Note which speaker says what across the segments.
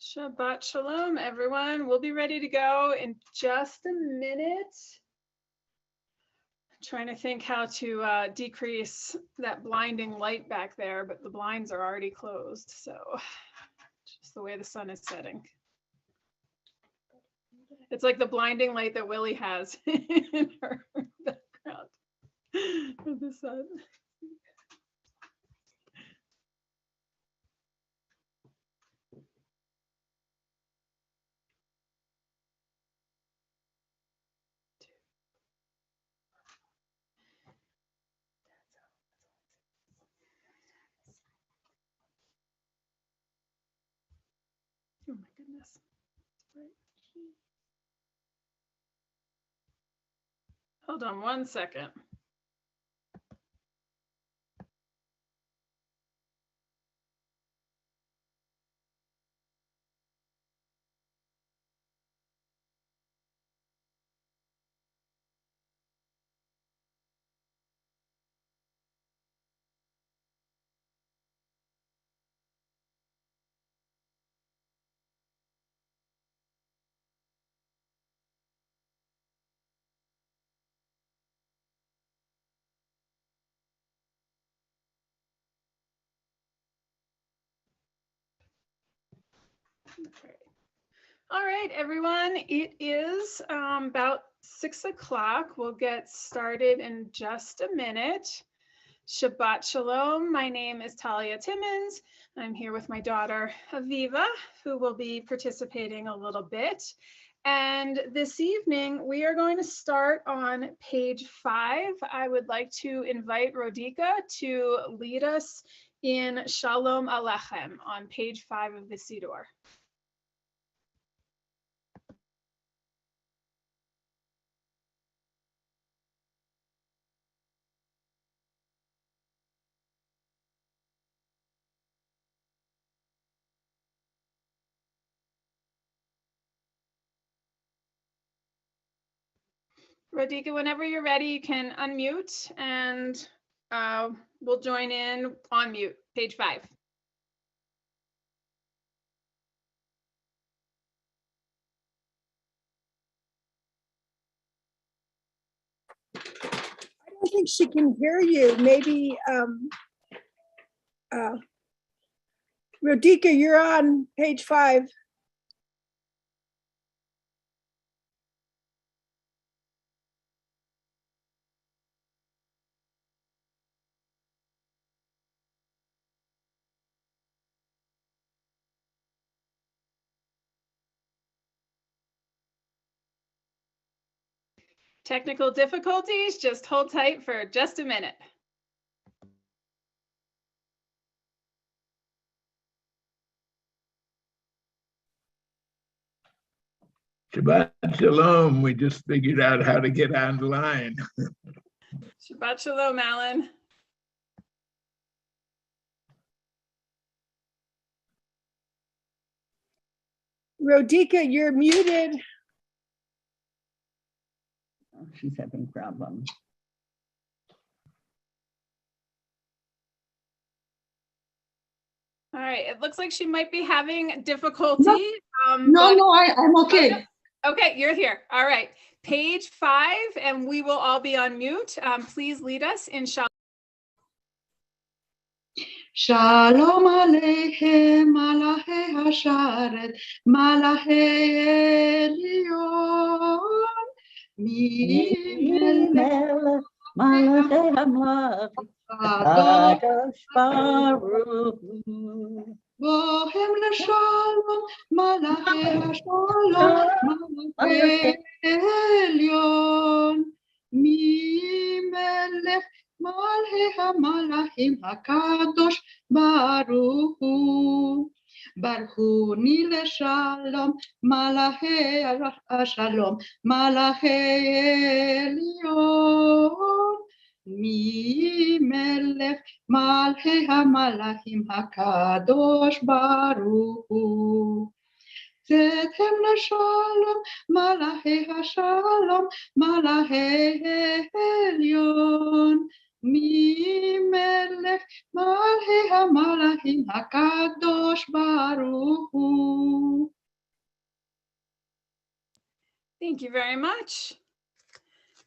Speaker 1: Shabbat shalom, everyone. We'll be ready to go in just a minute. I'm trying to think how to decrease that blinding light back there, but the blinds are already closed, so just the way the sun is setting. It's like the blinding light that Willie has in her background of the sun. Oh my goodness. Hold on one second. Okay. All right, everyone. It is about 6 o'clock. We'll get started in just a minute. Shabbat shalom. My name is Talia Timmons. I'm here with my daughter, Aviva, who will be participating a little bit. And this evening, we are going to start on page 5. I would like to invite Rodika to lead us in Shalom Alechem on page 5 of the Siddur. Radhika, whenever you're ready, you can unmute and we'll join in on mute, page 5.
Speaker 2: I don't think she can hear you. Maybe, Radhika, you're on page 5.
Speaker 1: Technical difficulties, just hold tight for just a minute.
Speaker 3: Shabbat shalom. We just figured out how to get online.
Speaker 1: Shabbat shalom, Alan.
Speaker 2: Radhika, you're muted.
Speaker 4: Oh, she's having problems.
Speaker 1: All right, it looks like she might be having difficulty.
Speaker 4: No, I'm okay.
Speaker 1: Okay, you're here. All right, page 5, and we will all be on mute. Please lead us in Shalom.
Speaker 4: Shalom Aleichem, Malachei Hasharet, Malachei Elyon, Melech
Speaker 5: Malachei Hamlachim, Kadosh Baruch Hu.
Speaker 4: Bohem LeShalom, Malachei Hashalom, Malachei Elyon, Melech Malachei HaMalachim HaKadosh Baruch Hu. Baruchuni LeShalom, Malachei HaShalom, Malachei Elyon, Melech Malachei HaMalachim HaKadosh Baruch Hu. Tzedhem LeShalom, Malachei HaShalom, Malachei Elyon, ממלך מלכי המלכים הקדוש ברוך הוא.
Speaker 1: Thank you very much.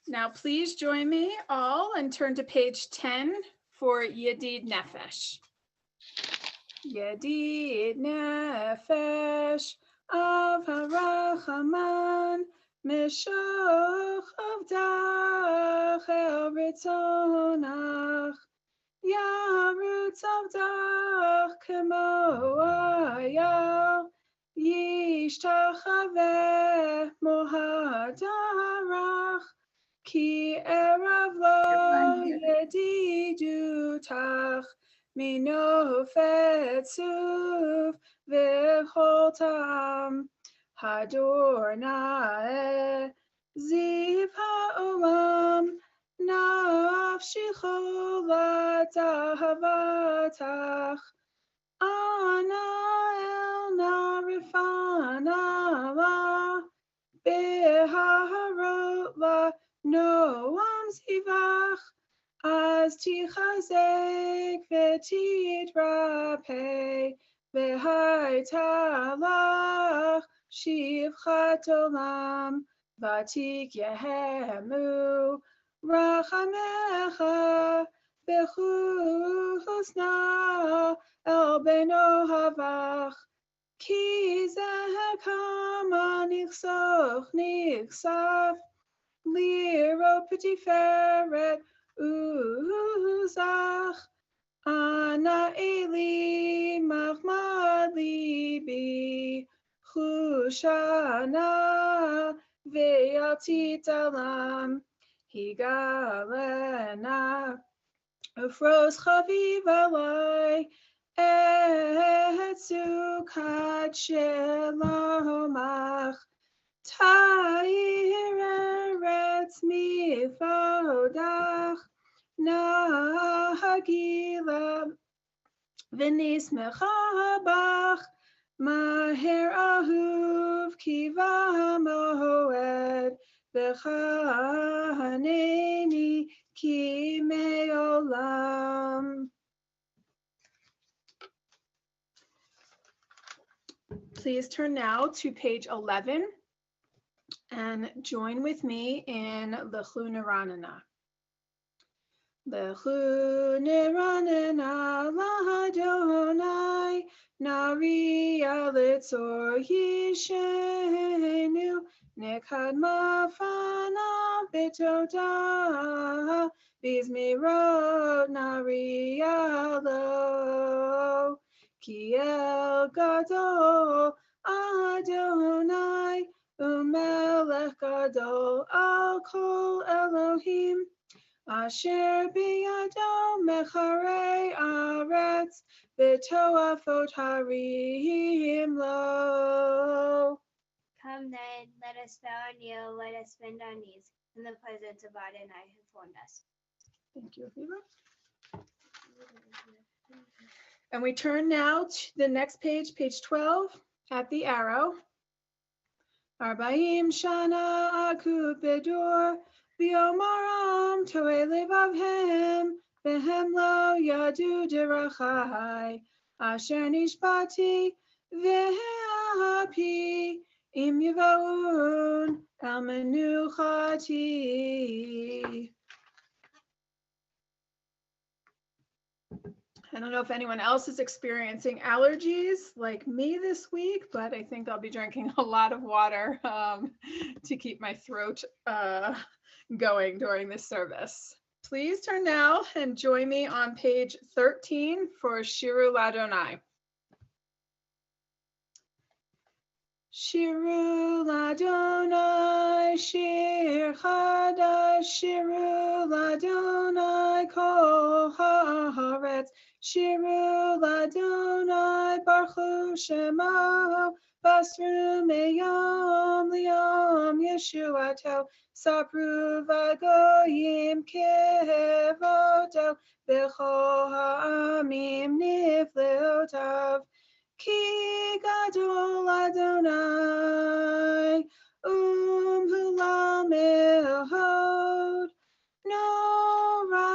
Speaker 1: Now, please join me all and turn to page 10 for Yedid Nefesh. Yedid Nefesh of Harachaman, Meshoch Avdach El Ritzonach, Yarutz Avdach Kemo Ayal, Yishtachaveh Mohadarach, Ki Erav Lo Yedidutach, Mino Fetzuv V'Choltam, Hador Nae Ziv Ha'olam, Nafshi Cholat Ahavatach, Ana El Narifana La, Beharot La Noam Zivach, Az Tichazek V'Tidrapeh, V'Haitalach Shivchat Olam, Vatik Yehemu Rachamecha B'chusna El Beno Havach, Ki Zeh Kama Nichsoch Nichsaf, Liro P'Tiferet Uzach, Ana Eli Machmad Libi, Chushana Ve'altit Alam, Higalena Ufros Chaviv Alai, Etzukat Shelomach, Ta'ir Eretz Mifodach, Nahagila V'nismecha Bach, Maher Ahuv Kiva Moed, V'chaneni Ki Me'olam. Please turn now to page 11 and join with me in Lechu Neranena. Lechu Neranena l'Adonai, Nari Alitzor Yishenu, Nekad Mafana B'Todah, Bizmirot Nari Alo, Ki El Gadol Adonai, Umelech Gadol Al Kol Elohim, Asher Biyado Mecharei Aretz, V'Toafot Harim Lo.
Speaker 6: Come then, let us bow and kneel, let us bend our knees in the presence of Adonai who formed us.
Speaker 1: Thank you, Aviva. And we turn now to the next page, page 12, at the arrow. Arbaim Shana Akut Bedor, V'Omaram Toei Levavhem, V'hem Lo Yadu Derachai, Asher Nishbati, V'Hapi, Im Yavaun, El Menuchati. I don't know if anyone else is experiencing allergies like me this week, but I think I'll be drinking a lot of water to keep my throat going during this service. Please turn now and join me on page 13 for Shiru Ladonai. Shiru Ladonai, Shir Chadash, Shiru Ladonai, Kol Haaretz, Shiru Ladonai, Baruch Shemo, Basru Meyom Liyom Yeshuato, Sapru Vagoyim Kevoto, B'chol Ha'amim Nifleotav, Ki Gadol Adonai, Hulam Elhod, Nora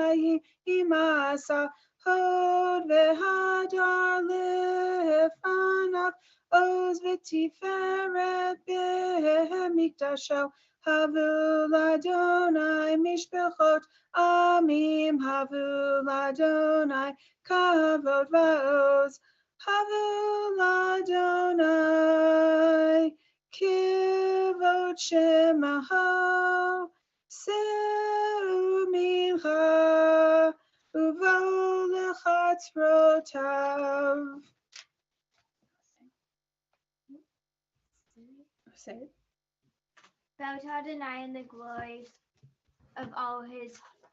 Speaker 1: Shamayim Imasa Hod Vehadar Lefanav Oz V'Tiferet B'Mikdasho Havu Ladonai Mishpechot Amim Havu Ladonai Kavod Va'oz Havu Ladonai Kivod Shemaho Seu Mincha Uvo Lechatzrotav. Say it.
Speaker 6: Bow to Adonai in the glory of all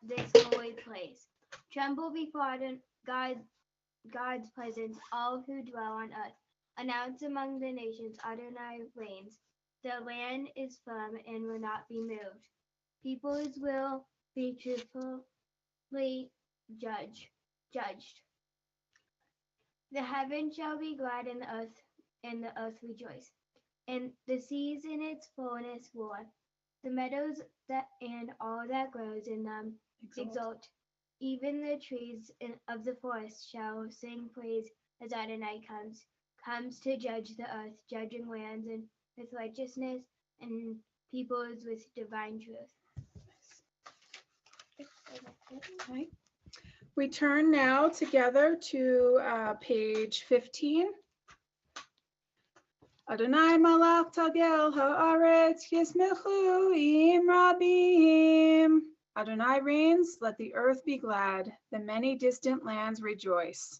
Speaker 6: this holy place. Tremble before God's presence, all who dwell on earth. Announce among the nations, Adonai reigns. The land is firm and will not be moved. Peoples will be truthfully judged. The heavens shall be glad and the earth rejoice. And the seas in its fullness roar. The meadows and all that grows in them exult. Even the trees of the forest shall sing praise as Adonai comes to judge the earth, judging lands and with righteousness and peoples with divine truth.
Speaker 1: Okay. We turn now together to page 15. Adonai malach tagel haaretz yismechu im rabim. Adonai reigns, let the earth be glad, the many distant lands rejoice.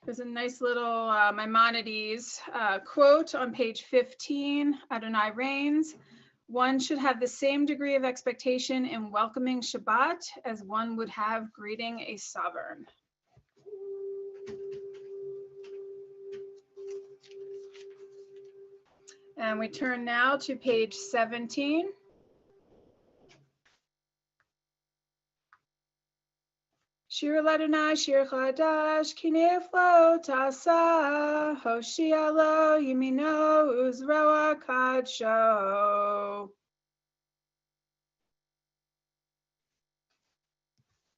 Speaker 1: There's a nice little Maimonides quote on page 15. Adonai reigns. One should have the same degree of expectation in welcoming Shabbat as one would have greeting a sovereign. And we turn now to page 17. Shir Ladonai, Shir Chadash, Kineflo Tasa, Hoshialo, Yimino, Uzroa Kadsho.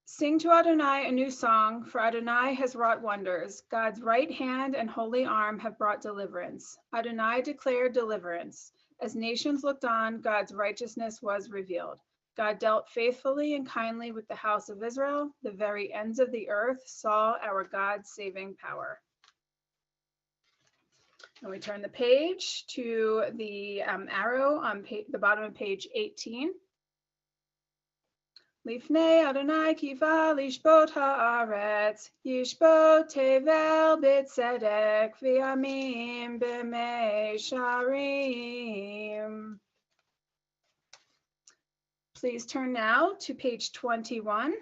Speaker 1: Sing to Adonai a new song, for Adonai has wrought wonders. God's right hand and holy arm have brought deliverance. Adonai declared deliverance. As nations looked on, God's righteousness was revealed. God dealt faithfully and kindly with the house of Israel. The very ends of the earth saw our God's saving power. And we turn the page to the arrow on the bottom of page 18. Lifnei Adonai kiva lishbot haaretz, yishbot tevel b'tzedek v'yamim b'meisharim. Please turn now to page 21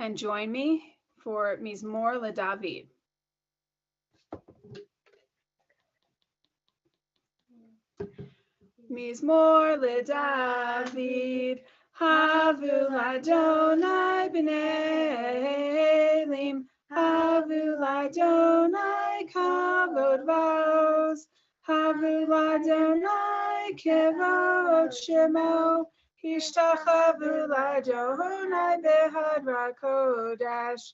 Speaker 1: and join me for Mizmor LeDavid. Mizmor LeDavid. Havu Adonai b'nei Elim, Havu Adonai kavod va'oz, Havu Adonai kevod shemo, Hishtachavu Adonai behadra kodesh,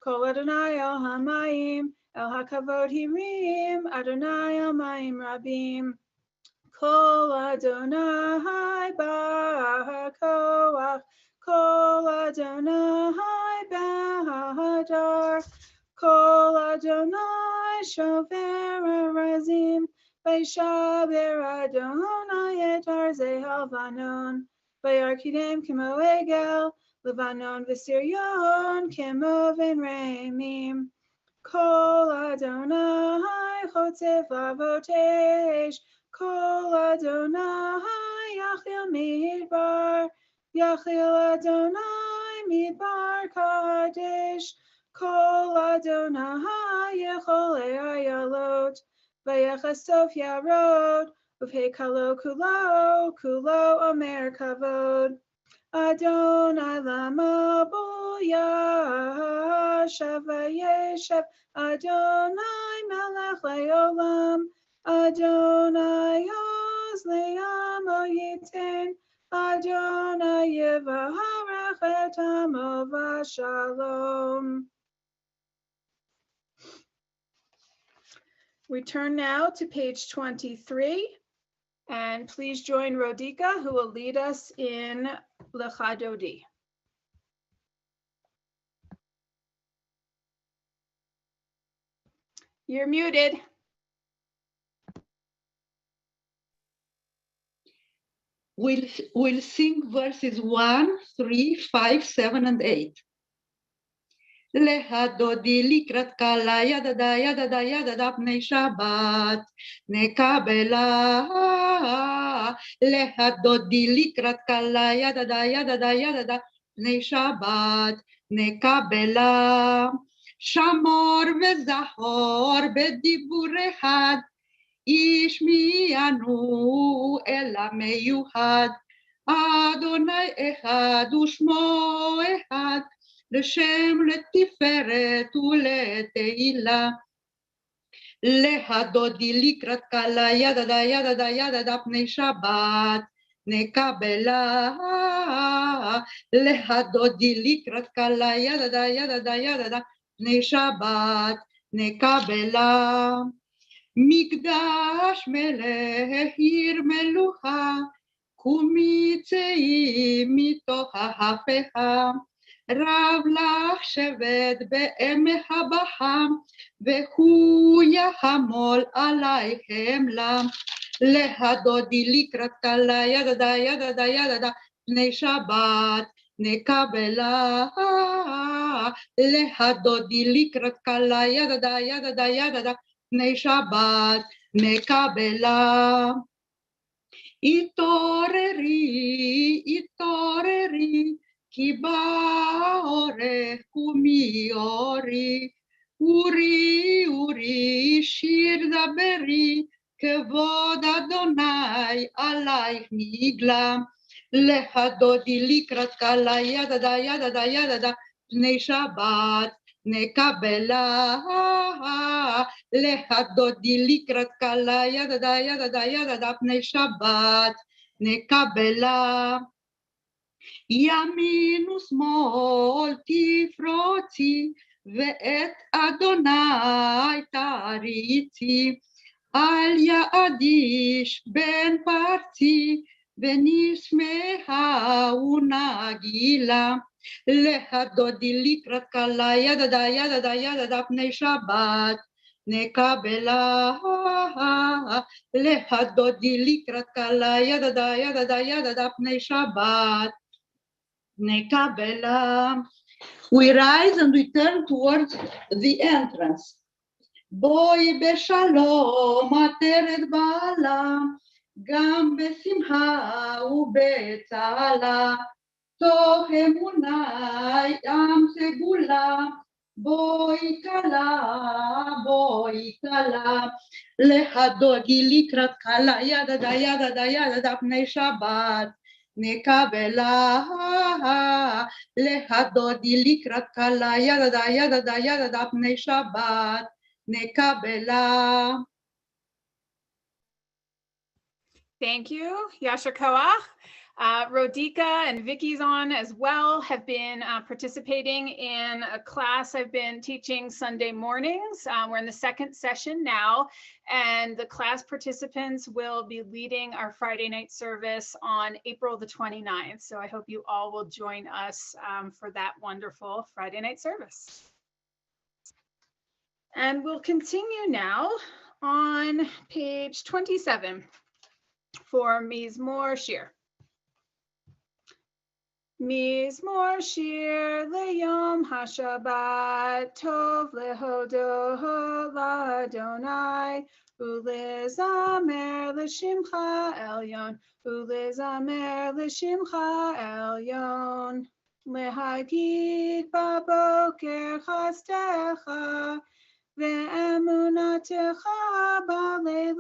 Speaker 1: Kol Adonai el hamayim, el hakavod hirim, Adonai el mayim rabim. Kol Adonai ba'hakoach, Kol Adonai ba'hadar, Kol Adonai shover arazim, V'yishaber Adonai et arzei Lebanon, V'yarkidem kemo egel, Lebanon v'siryon kemo v'nreimim. Kol Adonai chotzev lavotesh, Kol Adonai Yachil Midbar, Yachil Adonai Midbar Kadesh, Kol Adonai Yecholei Ayalot, Vayechasof Yarod, Uvhei Kalo Kulo, Kulo Omer Kavod, Adonai Lama Bo Yashav Vayeshev, Adonai Melech Leolam, Adonai Oz le'amo yitin Adonai yivarech et amo v'shalom. We turn now to page 23, and please join Rodika, who will lead us in Lecha Dodi. You're muted.
Speaker 4: We'll sing verses 1, 3, 5, 7, and 8. Lecha dodi likrat kala yadada yadada yadada pnei Shabbat nekabela. Lecha dodi likrat kala yadada yadada yadada pnei Shabbat nekabela. Shamor וזכור בדיבור אחד השמיענו אל המיוחד אדוני אחד ושמו אחד לשם לתפארת ולתהילה. להדודי לקראת כלה ידדה ידדה ידדה פני שבת נקבלה. להדודי לקראת כלה ידדה ידדה ידדה פני שבת נקבלה. מקדש מלך עיר מלוכה קומי צאי מתוך ההפכה. רב לך שבט בעמך בחם והוא יחמול עלייך חמלה. להדודי לקראת כלה ידדה ידדה ידדה פני שבת נקבלה. להדודי לקראת כלה ידדה ידדה ידדה פני שבת נקבלה. התעוררי התעוררי כי בא אורך קומי אורי. אורי אורי שיר דברי כבוד אדוני עלייך נגלה. להדודי לקראת כלה ידדה ידדה ידדה פני שבת נקבלה. להדודי לקראת כלה ידדה ידדה ידדה פני שבת נקבלה. ימין ושמאל תפרוצי ואת אדוני תריצי. אל יעדיש בן פרצי ונשמחה ונגילה. להדודי לקראת כלה ידדה ידדה ידדה פני שבת נקבלה. להדודי לקראת כלה ידדה ידדה ידדה פני שבת נקבלה. We rise and we turn towards the entrance. בואי בשלום עטרת בעלה גם בשמחה ובצהלה. תוך אמונה עם סגולה בואי כלה. להדודי לקראת כלה ידדה ידדה ידדה פני שבת נקבלה. להדודי לקראת כלה ידדה ידדה ידדה פני שבת נקבלה.
Speaker 1: Thank you, Yasher Koach. Rodika and Vicky's on as well have been participating in a class I've been teaching Sunday mornings. We're in the second session now, and the class participants will be leading our Friday night service on April the 29th. So I hope you all will join us for that wonderful Friday night service. And we'll continue now on page 27 for Mizmor Shir. Mizmor Shir leyom hashabat tov lehodo l'Adonai ulezamer l'shimcha elyon elyon lehagid baboker chastecha ve'emunatecha baleilot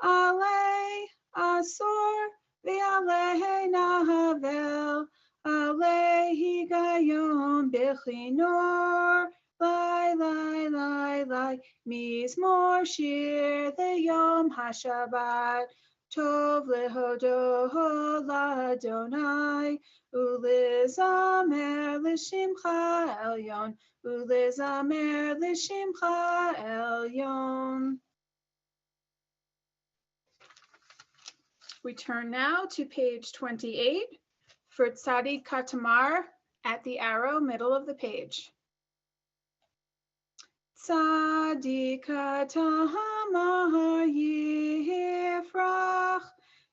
Speaker 1: alei asor V'alei nahavel, alei higayon b'chinor, lai Elai Mizmor Shir Leyom HaShabbat Tov Lehodo LaDonai Ulizamer Lishimcha Elyon Ulizamer Lishimcha Elyon. We turn now to page 28 for Tzadi Katamar at the arrow middle of the page. Tzadi Katamar Yifrach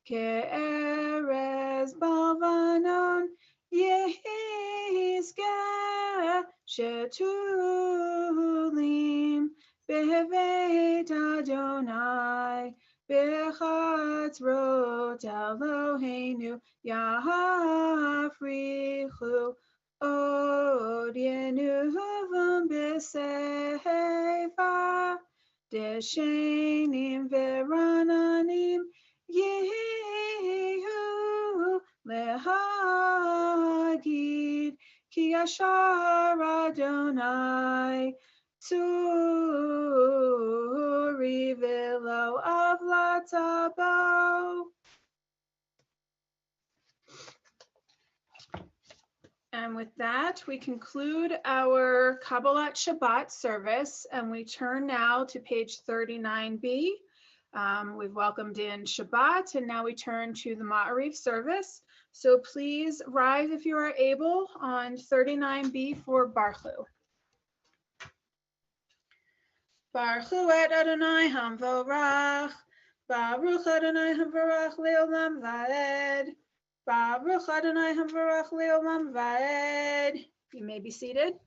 Speaker 1: Ke'erez Balvanon Yehizgeh Shetulim Beveit Adonai Bechatzrot Eloheinu Yafrichu Od Yenuvim B'Sefa Deshenim Verananim Yehu Lehagid Ki Yashar Adonai Tzuri Velo Avlatabo. And with that, we conclude our Kabbalat Shabbat service, and we turn now to page 39b. We've welcomed in Shabbat, and now we turn to the Ma'ariv service. So please rise if you are able on 39b for Baruch. Baruch et Adonai Hamvorach, Baruch Adonai Hamvorach Leolam Vaed, Baruch Adonai Hamvorach Leolam Vaed. You may be seated.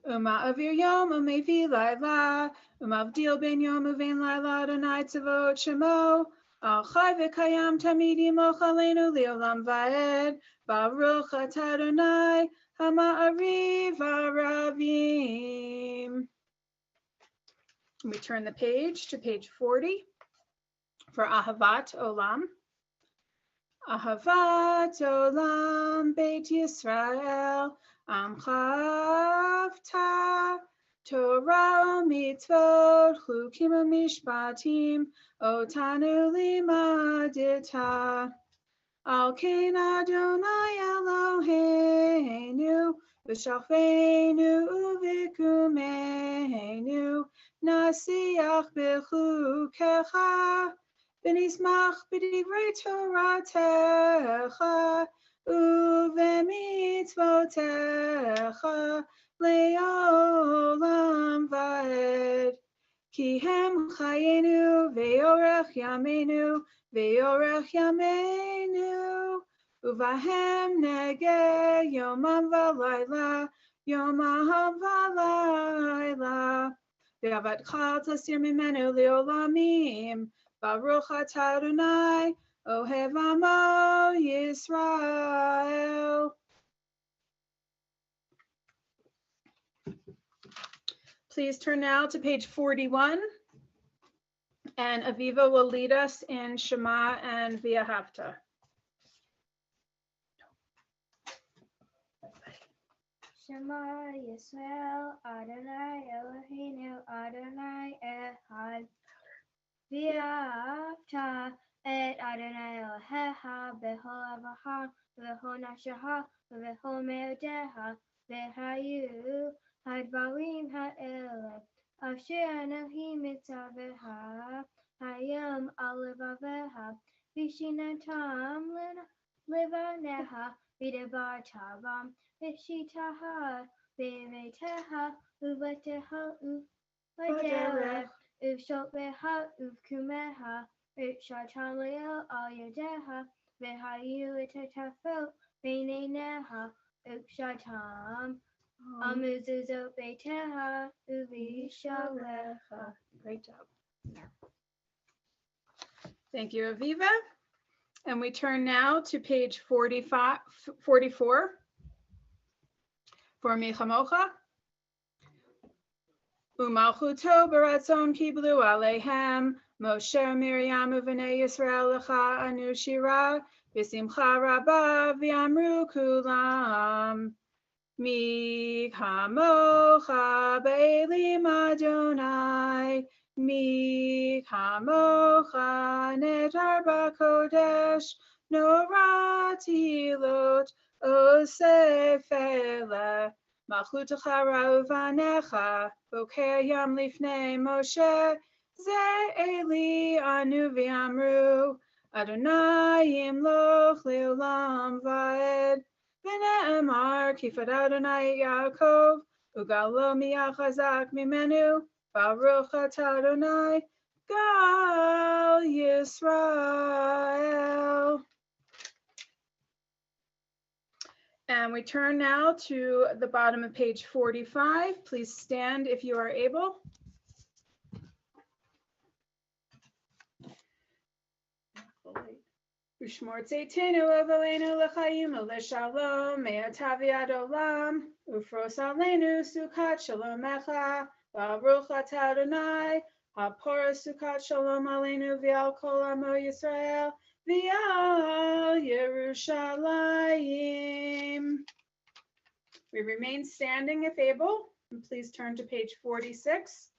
Speaker 1: Avir Yom Umevi Laila, Avdil Ben Yom Uvein Laila Adonai Tzavot Shemo. Al Chai v'Kayam Tamidi Mochalenu Leolam Vaed, Baruch Atah Adonai Hama'ariv Aravim. We turn the page to page 40 for Ahavat Olam. Ahavat Olam Beit Yisrael Amchavta Torah Mitzvot Chukim Mishpatim Otanu Limadita Al Kain Adonai Eloheinu V'Shafeinu U'Vikumeinu Nasiach B'Chukecha V'Nismach B'Divrei Toratecha U'V'Mitzvotecha Le'olam Vaed Ki hem chayenu ve'orech yameinu ve'orech yameinu uvahem nege yomam v'layla yomam v'layla ve'avat chal tasir mimenu le'olamim baruch atah Adonai ohev amo Yisrael. Please turn now to page 41, and Aviva will lead us in Shema and V'ahavta.
Speaker 6: Shema Yisrael, Adonai Eloheinu, Adonai Echad. V'ahavta et Adonai Elohecha b'chol avacha v'chol nafshecha v'chol me'odecha v'hayu hadvarim ha'ele asher anochi mitzavecha hayom al levavecha v'shinatam levanecha v'debartavam v'shitaha v'vetecha u'vetecha u'vaderech u'shotvecha u'kumecha u'shatan le'el al yadecha v'hayu etetafel v'neinecha u'shatam Amuzuzot beiteha uvishalecha.
Speaker 1: Great job. Thank you, Aviva. And we turn now to page 44 for Michamocha. Umalchuto baratzon kiblu alehem Moshe Miriam Uvnei Yisrael Lecha Anu Shira V'Simcha Rabba V'Amru Kulam Mi Kamocha Be'elim Adonai Mi Kamocha Nedar B'Kodesh Norati Lot Osef Ele Malchutecha Ra'uvanecha Bokeh Yam Lifnei Moshe Ze Eli Anu V'Amru Adonai Yimloch Le'olam Va'ed V'ne'emar Kifad Adonai Yaakov Ugalo Mi'achazak Mimenu Baruch Atah Adonai Gal Yisrael. And we turn now to the bottom of page 45. Please stand if you are able. Ushmor Tzeitzenu Avaleinu L'chaim L'shalom Me'ata v'ad olam Ufros Aleinu Sukkot Shalom Echa Baruch Atah Adonai HaPorah Sukkot Shalom Aleinu V'al Kol Amo Yisrael V'al Yerushalayim. We remain standing if able, and please turn to page 46.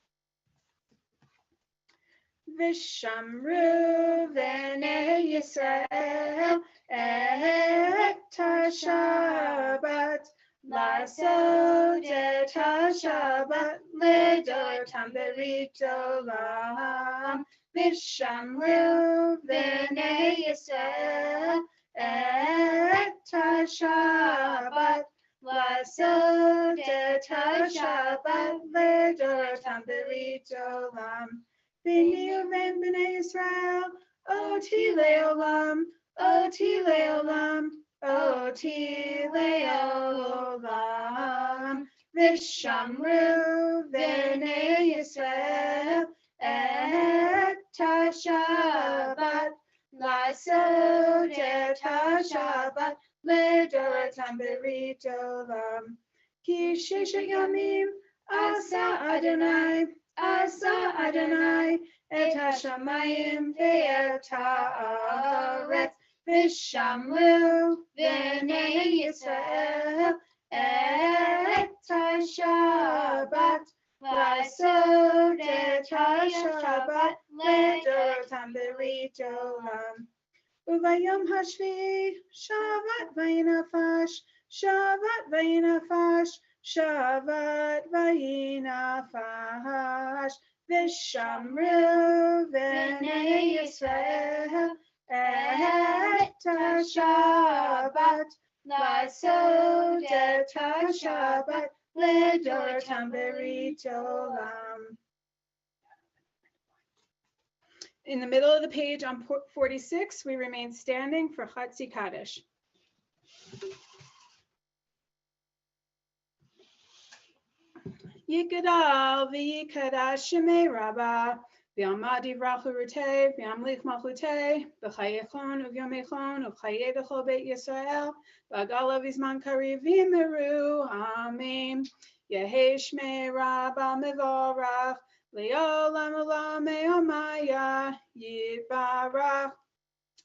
Speaker 1: Vishamru Bnei Yisrael et HaShabbat Lasod et HaShabbat Ledortam Berit Olam Vishamru Bnei Yisrael et HaShabbat Lasod et HaShabbat Ledortam Berit Olam Bini uven b'nei Yisrael, oti le'olam, oti le'olam, oti le'olam. V'shamru b'nei Yisrael et HaShabbat, la'asod et HaShabbat, le'dorotam berit olam. Ki sheshet yamim asa Adonai, Asa Adonai et hashamayim ve'et ha'aretz v'shamru b'nei Yisrael et hashabbat la'asod et hashabbat le'dorotam berit olam. Uvayom hashvi Shabbat vayinafash Shabbat vayinafash Shabbat vayinafash V'shamru b'nei Yisrael et HaShabbat la'asod et HaShabbat le'dorotam berit olam. In the middle of the page on 46, we remain standing for Chatzi Kaddish. Yikadal v'yikadash shemei Rabbah v'yamad yivrach urutei v'yamlich malchutei v'chayechon uvyomechon u'chayei b'chol beit Yisrael v'agala v'zman kariv v'yimeru amen. Yehei shmei Rabbah mevorach le'olam olam me'omaya yibarach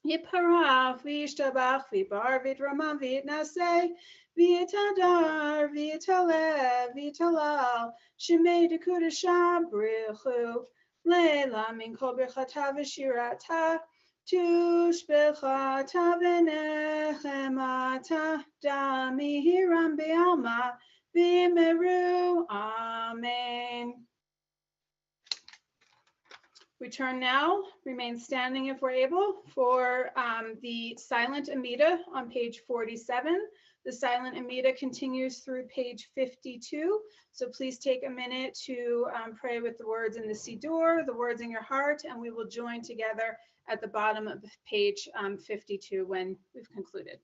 Speaker 1: Yiparach v'yishtabach v'yibar v'yitramam v'yitnaseh v'yitadar v'yitaleh v'yitalal shemei dekudasha brichu leila min kol birchata v'shirata tushbechata v'nechemata dami hiram be'alma v'yimeru amen. We turn now, remain standing if we're able, for the silent Amida on page 47. The silent Amida continues through page 52. So please take a minute to pray with the words in the Siddur, the words in your heart, and we will join together at the bottom of page 52 when we've concluded.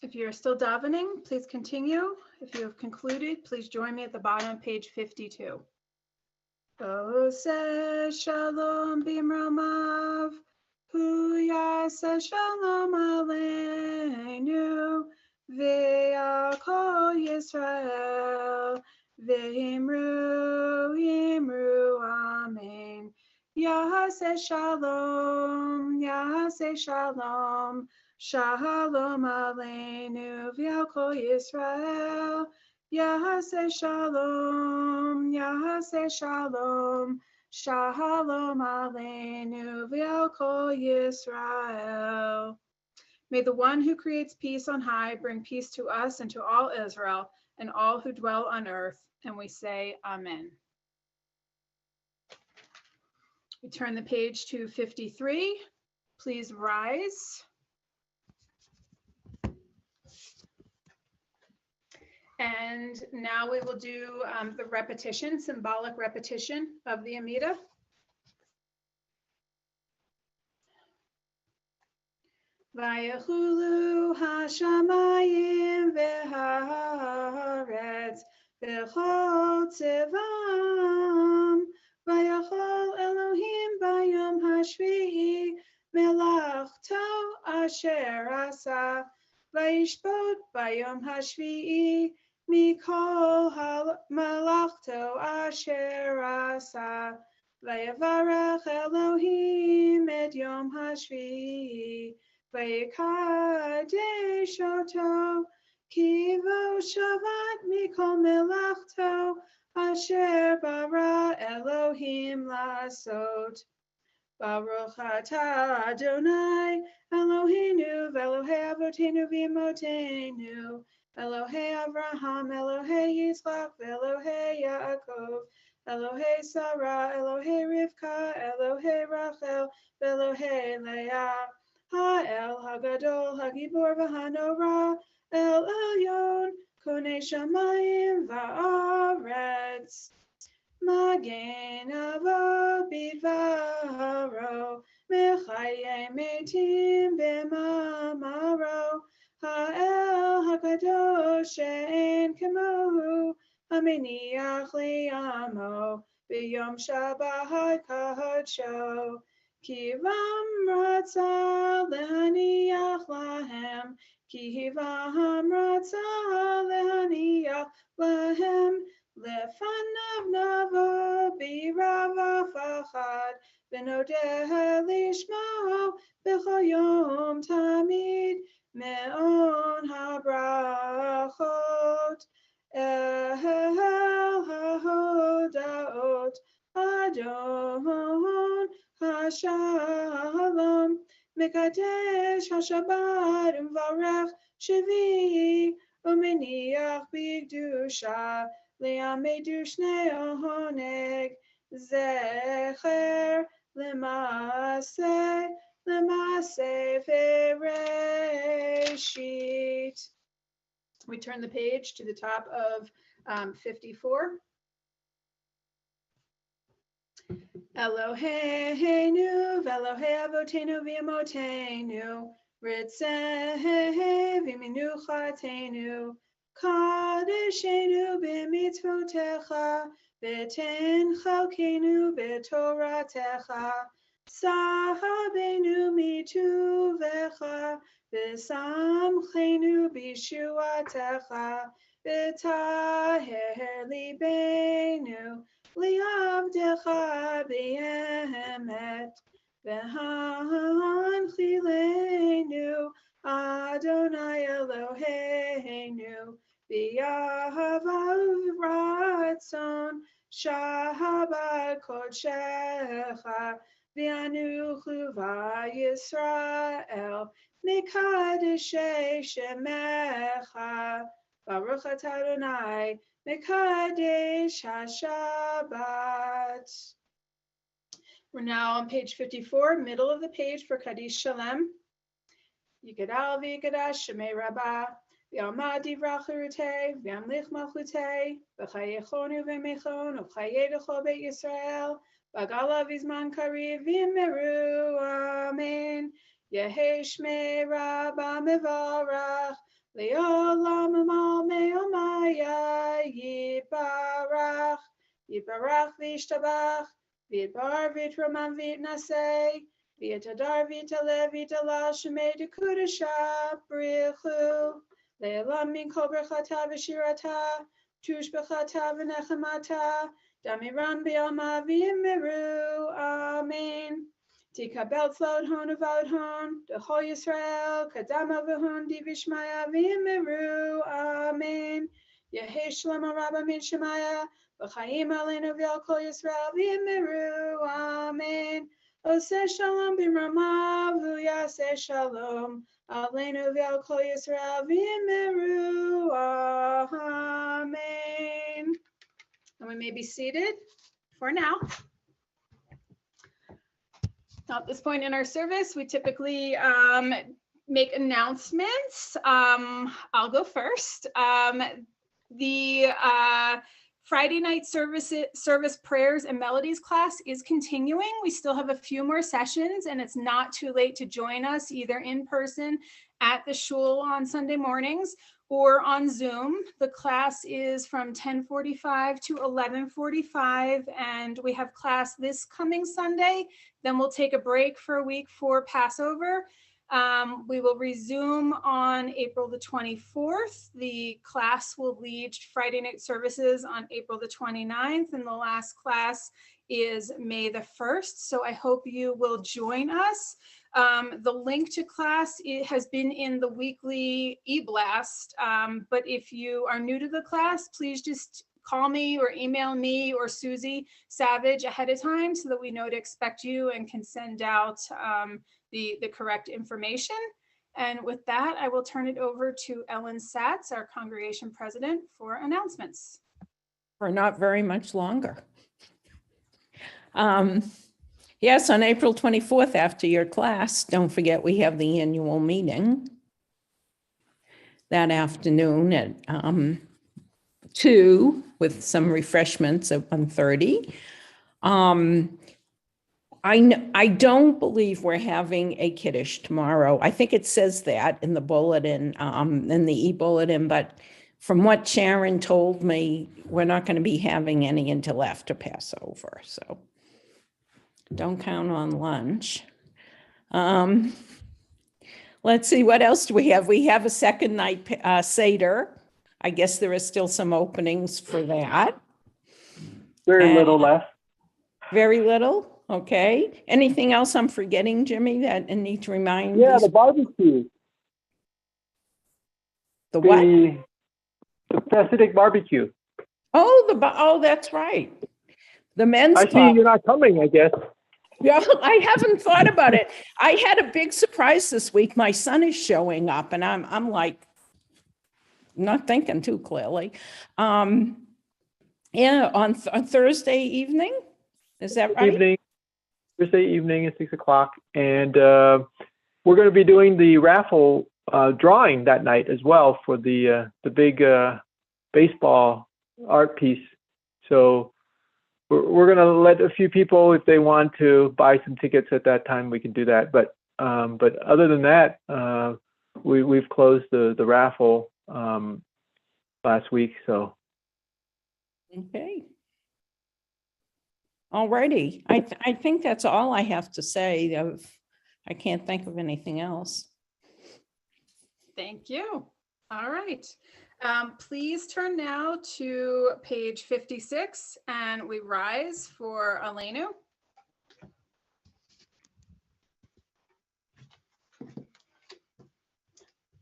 Speaker 1: If you're still davening, please continue. If you have concluded, please join me at the bottom of page 52. Oseh shalom bimromav, hu yaseh shalom aleinu, ve'al kol Yisrael, ve'imru amen. Yaseh shalom, shalom aleinu, ve'al kol Yisrael. Yahaseh shalom, shalom aleinu v'al kol Yisrael. May the one who creates peace on high bring peace to us and to all Israel and all who dwell on earth. And we say amen. We turn the page to 53. Please rise. And now we will do the repetition, symbolic repetition of the Amida. Vayachulu hashamayim v'haaretz v'chol tzivam vayachol Elohim bayom hashvi'i melachto asher asa vayishbot bayom hashvi'i Mikol malachto asher asa vayavarech Elohim et yom hashvi'i vayikadesh oto kivo shavat mikol melachto asher bara Elohim lasot. Baruch atah Adonai Eloheinu v'Elohei avotenu v'imotenu Elohei Avraham, Elohei Yitzchak, Elohei Yaakov, Elohei Sarah, Elohei Rivka, Elohei Rachel, Elohei Leah, Ha'el Hagadol, Hagibor v'Hanora, El Elyon, Konei Shamayim va'aretz, Magen Avo bidvaro, Mechayei metim b'mamaro, Ha'el HaKadosh she'en kamohu, Hameniach li'amo, B'yom Shabbat kadsho, Ki ram ratza lehaniach lahem, Ki hivam ratza lehaniach lahem, Lefanav navo b'rava fachad, V'nodeh lishmo b'chol yom tamid, Me'on habrachot, El hahodaot, Adon hashalom, Mekadesh hashabbat, U'mvarech shvi'i, U'meniach b'kedusha, Li'amedu shnei ohoneg, Zecher l'maaseh, Bereshit. We turn the page to the top of 54. Eloheinu v'Elohei avotenu v'imotenu, ritzeh v'minuchatenu, kadeshenu b'mitzvotecha, v'ten chalkenu b'toratecha, sahabenu mituvecha, v'samchenu b'shuatecha, v'taher libenu li'avdecha b'emet, v'hanchilenu Adonai Eloheinu b'yahavav ratzon shahabat kodshecha v'anuchu v'Yisrael mikadeshei shemecha Baruch atah Adonai mikadesh hashabbat. We're now on page 54, middle of the page for Kaddish Shalem. Yigdal v'yigdash Shemei Rabbah, v'yamad divrach cherutei, v'yamlich malchutei, v'chayechonu v'mechon, v'chayedecho beit Yisrael, v'gala v'zman kariv v'yimeru, amen. Yehei Shmei Rabbah mevarach, Le'olam me'omaya yibarach, yibarach v'yishtabach, v'yidbar v'yitramam v'yitnaseh, v'yitadar v'yitaleh v'yitalal shemei dekudasha brichu, le'olam min kol berchata v'shirata, tush b'chata v'nechamata, damiram b'yama v'yimiru, amen. Tikabel tzlod hon avad hon, Dechol Yisrael, Kadama v'hon divishmaya v'yimiru, amen. Yehi shlomo rabba min shemaya, V'chaim aleinu v'al kol Yisrael v'yimiru, amen. Oseh shalom b'ramav, v'yaseh shalom, aleinu v'al kol Yisrael v'yimiru, amen. And we may be seated for now. Now, at this point in our service, we typically make announcements. I'll go first. The Friday night service prayers and melodies class is continuing. We still have a few more sessions, and it's not too late to join us either in person at the shul on Sunday mornings or on Zoom. The class is from 10:45 to 11:45, and we have class this coming Sunday. Then we'll take a break for a week for Passover. We will resume on April the 24th. The class will lead Friday night services on April the 29th, and the last class is May the 1st. So I hope you will join us. The link to class, it has been in the weekly e-blast, but if you are new to the class, please just call me or email me or Susie Savage ahead of time so that we know to expect you and can send out the correct information. And with that, I will turn it over to Ellen Satz, our congregation president, for announcements.
Speaker 7: For not very much longer. Yes, on April 24th, after your class, don't forget we have the annual meeting that afternoon at 2 with some refreshments at 1:30. I don't believe we're having a kiddush tomorrow. I think it says that in the bulletin, in the e-bulletin, but from what Sharon told me, we're not going to be having any until after Passover. So don't count on lunch. Let's see, what else do we have? We have a second night Seder. I guess there are still some openings for that.
Speaker 8: Very little left.
Speaker 7: Very little? Okay. Anything else I'm forgetting, Jimmy, that I need to remind?
Speaker 8: Yeah, the barbecue.
Speaker 7: The what?
Speaker 8: The Hasidic barbecue.
Speaker 7: Oh, that's right. The men's
Speaker 8: I
Speaker 7: club.
Speaker 8: see you're not coming, I guess.
Speaker 7: Yeah, I haven't thought about it. I had a big surprise this week. My son is showing up, and I'm like, not thinking too clearly. Yeah, on Thursday evening. Is that right?
Speaker 8: Thursday evening at 6 o'clock. And we're going to be doing the raffle drawing that night as well for the big baseball art piece. So we're going to let a few people, if they want to buy some tickets at that time, we can do that. But other than that, we've closed the raffle last week. So.
Speaker 7: Okay. All righty. I think that's all I have to say. I can't think of anything else.
Speaker 1: Thank you. All right. Please turn now to page 56 and we rise for Aleinu.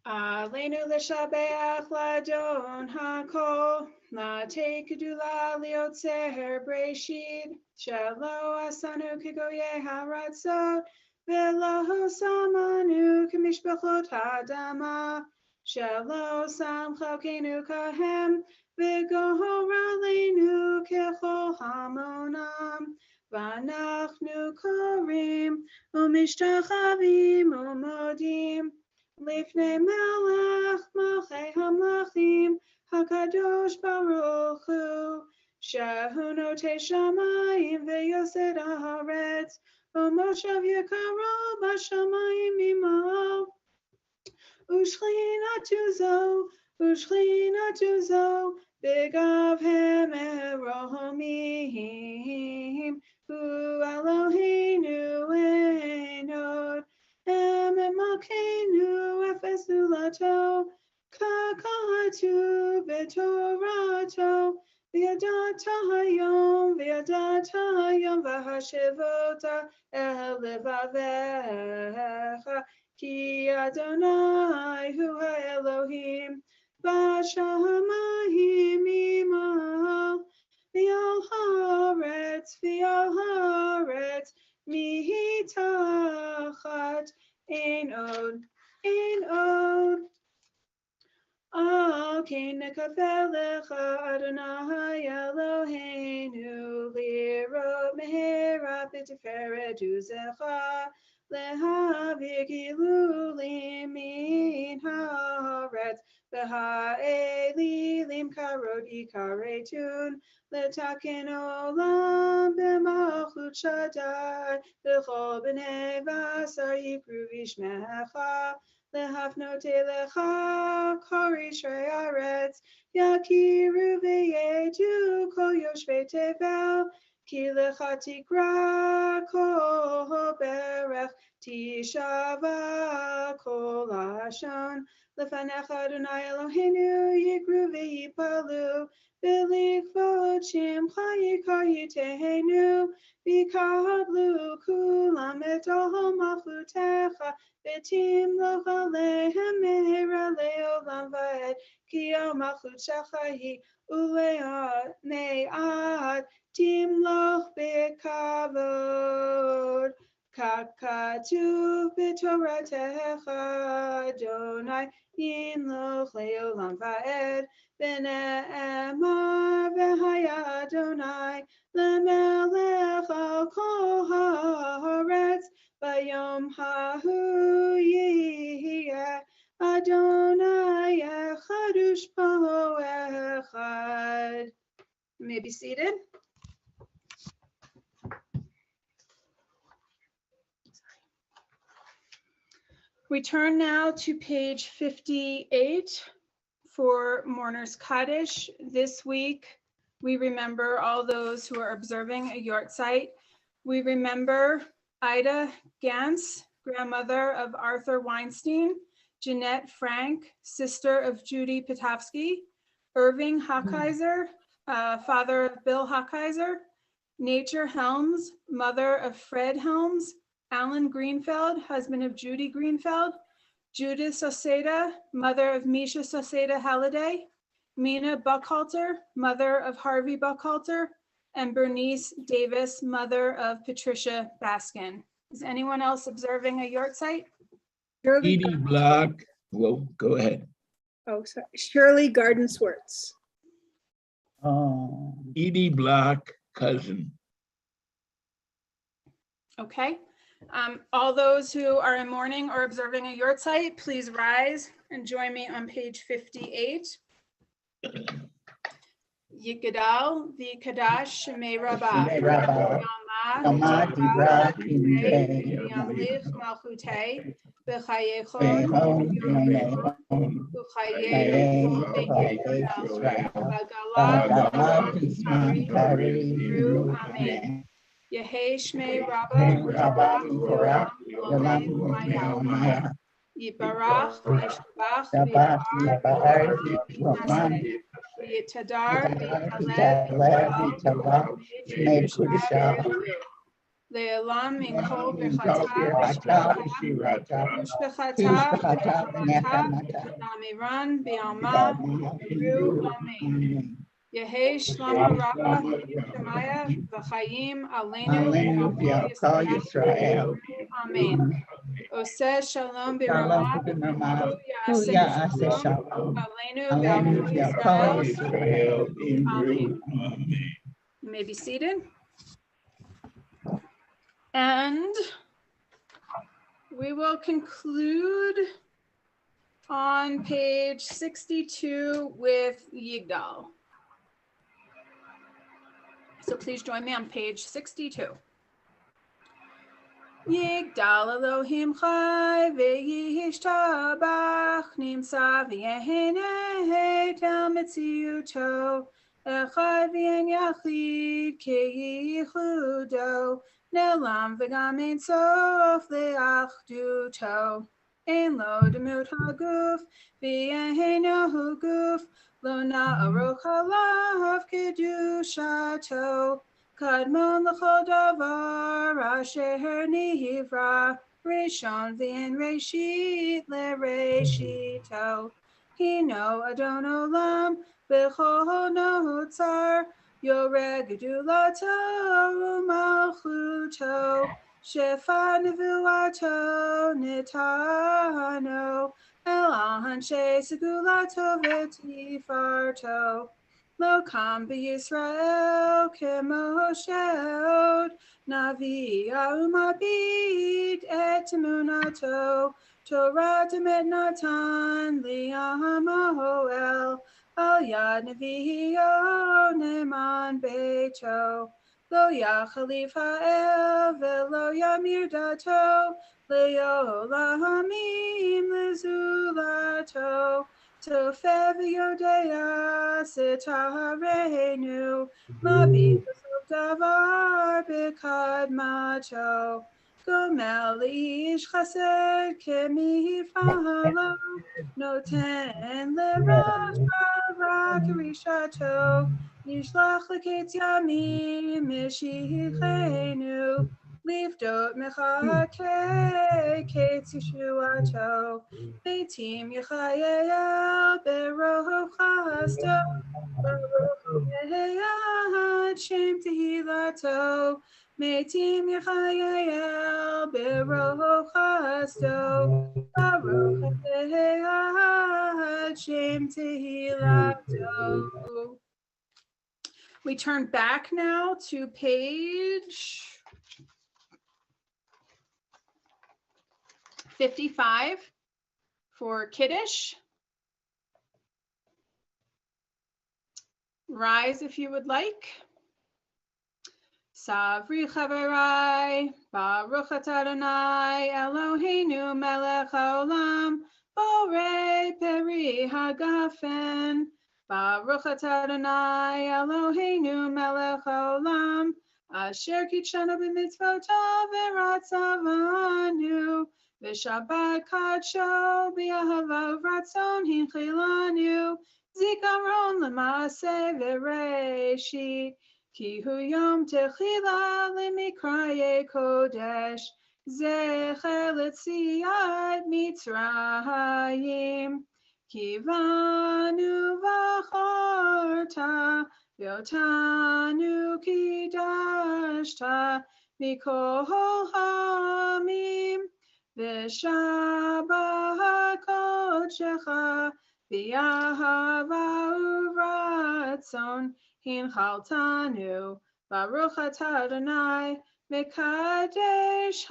Speaker 1: Aleinu l'shabeach l'adon hakol, la'tei kedula liotzer breshid, shelo asanu kegoye haratzot, v'lo samanu k'mishpachot ha'adama, shelo sam chalkenu kahem, v'gohor aleinu kechol hamonam, v'anachnu korim, u'mishtachavim u'modim, Lifnei Melech Malchei Hamlachim Hakadosh Baruch Hu Shehu Notei Shamayim V'Yosed Haaretz U'Moshav Yekaro B'Shamayim Imo Ushchinatu zo, Ushchinatu zo, Begav hem erohomim, Hu Eloheinu enod, Ememokenu efesulato, Kakatu betorato, Viadata hayom, v'hashivota elevavecha, Ki Adonai hu Elohim, Bashamayim imal, V'al haaretz, Mitachat, Ein od. Okay, nekavelecha Adonai Eloheinu lirot mehera b'tiferet uzecha lehavir gilulim min haaretz v'ha'elilim karot ikaretun letaken olam b'malchut shaddai v'chol b'nei v'asar yikru v'shmecha Lehafnote lecha korish re'aretz yakiru v'yetu kol yoshvei tevel ki lecha tikra kol berech tishava kol hashon lefanecha Adonai Eloheinu yikru v'yipalu v'likvod shimcha yikar yitehenu v'kablu kulam et ohol malchutecha Betim locha lehem mehera leolam va'ed ki malchut shachahi ule'ad timloch bekavod kakatuv b'toratecha Adonai yimloch leolam va'ed v'ne'emar v'haya Adonai lemelech al kol haaretz Bayom hahu yihiyeh Adonai echad u'shmo echad. You may be seated. We turn now to page 58 for Mourner's Kaddish. This week, we remember all those who are observing a yortzeit. We remember Ida Gantz, grandmother of Arthur Weinstein, Jeanette Frank, sister of Judy Petofsky, Irving Hockheiser, father of Bill Hockheiser, Nature Helms, mother of Fred Helms, Alan Greenfeld, husband of Judy Greenfeld, Judith Sauceda, mother of Misha Sauceda Halliday, Mina Buckhalter, mother of Harvey Buckhalter, and Bernice Davis, mother of Patricia Baskin. Is anyone else observing a yortzeit?
Speaker 3: Edie Block. Well, go ahead.
Speaker 2: Oh, sorry. Shirley Garden Swartz.
Speaker 5: Oh,
Speaker 3: Edie Block, cousin.
Speaker 1: Okay. All those who are in mourning or observing a yortzeit, please rise and join me on page 58. Yikadal v'kadash shemei rabah.
Speaker 5: Shemei Rabbah. Yama Dibra Kimei.
Speaker 1: Yamlich malchutei b'chayechon
Speaker 5: Behon Yonehon.
Speaker 1: u'chayei
Speaker 5: Bagalat Isman Kari.
Speaker 1: Amen. Yehei shmei Rabbah
Speaker 5: Rabbah
Speaker 1: Torah
Speaker 5: Yolam Maya.
Speaker 1: Yibarach v'yishtabach
Speaker 5: Shabbat Yabahar Yishmaman.
Speaker 1: v'yitadar
Speaker 5: V'taleh V'talah Shmei Kudusha.
Speaker 1: Le'elam min kol
Speaker 5: Birchata
Speaker 1: b'chata
Speaker 5: V'shirata
Speaker 1: u'shbechata
Speaker 5: V'shbachata V'nechamata
Speaker 1: namiran b'alma Ru Amen. Yehei Shlama Rabbah Shemaya v'chayim
Speaker 5: Aleinu V'yakal Yisrael.
Speaker 1: Amen. Oseh shalom
Speaker 5: Shalom
Speaker 1: b'ramah
Speaker 5: B'namah Hu
Speaker 1: Ya'aseh
Speaker 5: Ya'aseh
Speaker 1: shalom
Speaker 5: Shalom.
Speaker 1: Aleinu
Speaker 5: Aleinu
Speaker 1: v'al
Speaker 5: V'yakal
Speaker 1: Yisrael.
Speaker 5: Yisrael.
Speaker 1: Amen. You may be seated. And we will conclude on page 62 with Yigdal. So please join me on page 62. Yigdal Elohim Chai V'yishtabach Nimsa V'yeheneh Tel Metziuto Echad V'yen Yachid Keyichudo Nelam V'gam Ein Sof Le'achduto Ein Lo Demut HaGuf V'yehenu Guf Lo Na'aroch Halav Kedushato Kadmon l'chol davar asher nivra rishon v'en reshit le'reshito hino adon olam b'chol notzar yoreh gedulato u'malchuto shefa nevuato nitano el anshe segulato v'tifarto Lo kam b'Yisrael k'Moshe Navi Umabit et emunato Torah temet natan li'amo el Al yad nevi'o neman beito Lo yachalif ha'el ve'lo yamir dato Le'olamim lezulato Tofev Yodea Sitarenu Mabit Davar Bikad Macho Gomel Ish Chased Kemi Falo Noten Lerash Rakarishato Nishlach Leketz Yamim Mishichenu Livdot Mechake Ketz Yeshuato Beitim Yechayel Beroch Chasto Baruch Yehayad Shem Tehilato Meitim Yechayel Beroch Chasto Baruch Yehayad Shem Tehilato. We turn back now to page 55 for Kiddush. Rise if you would like. Savri Chaverai, Baruch Atah Adonai, Eloheinu melech haolam, Borei peri hagafen. Baruch Atah Adonai, Eloheinu melech haolam, Asher kitshanu b'mitzvotav v'ratzavanu, V'Shabbat kadsho b'yahava v'ratzon hinchilanu, Zikaron l'maaseh v'reishit, Ki hu yom techila l'mikraye kodesh, Zecher l'tziat Mitzrayim, Ki vanu v'chorta, V'otanu kidashta, Mikol hamim, V'shabbat kodshecha, V'yahava uvratzon, Hinchaltanu, Baruch Atah Adonai, Mekadesh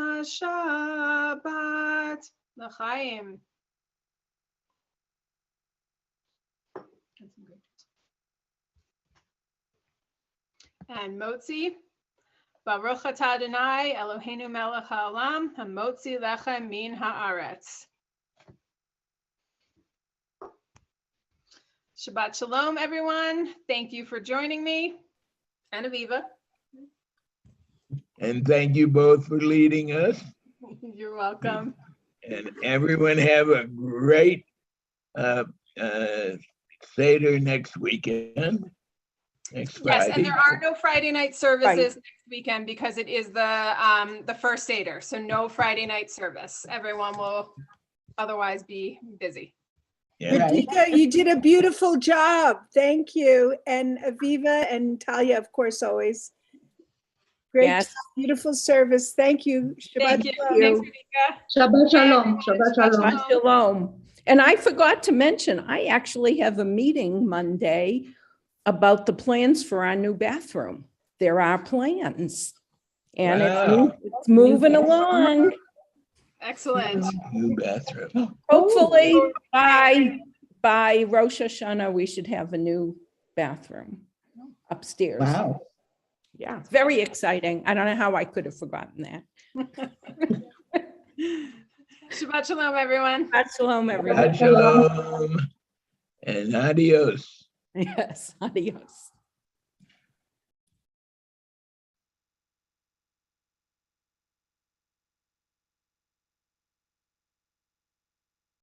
Speaker 1: HaShabbat. L'chaim. And Motzi. Baruch Atah Adonai, Eloheinu melech haolam, hamotzi lechem min haaretz. Shabbat Shalom, everyone. Thank you for joining me. And Aviva.
Speaker 3: And thank you both for leading us.
Speaker 1: You're welcome.
Speaker 3: And everyone have a great Seder next weekend. Next Friday.
Speaker 1: Yes, and there are no Friday night services next weekend because it is the first Seder. So no Friday night service. Everyone will otherwise be busy.
Speaker 3: Yeah.
Speaker 2: Radhika, you did a beautiful job. Thank you. And Aviva and Talia, of course, always. Great,
Speaker 7: Yes.
Speaker 2: beautiful service. Thank you.
Speaker 1: Thank
Speaker 2: Shabbat
Speaker 1: you.
Speaker 2: shalom.
Speaker 1: Thanks, Radhika.
Speaker 4: Shabbat Shalom. Shabbat Shalom.
Speaker 7: Shabbat Shalom. And I forgot to mention, I actually have a meeting Monday about the plans for our new bathroom. There are plans. And
Speaker 3: Wow.
Speaker 7: it's moving along.
Speaker 1: Excellent.
Speaker 3: New bathroom.
Speaker 7: Hopefully by Rosh Hashanah, we should have a new bathroom upstairs.
Speaker 5: Wow.
Speaker 7: Yeah, very exciting. I don't know how I could have forgotten that.
Speaker 1: Shabbat shalom, everyone.
Speaker 7: Shabbat shalom, everyone.
Speaker 3: Shabbat shalom and adios.
Speaker 7: Yes, adios.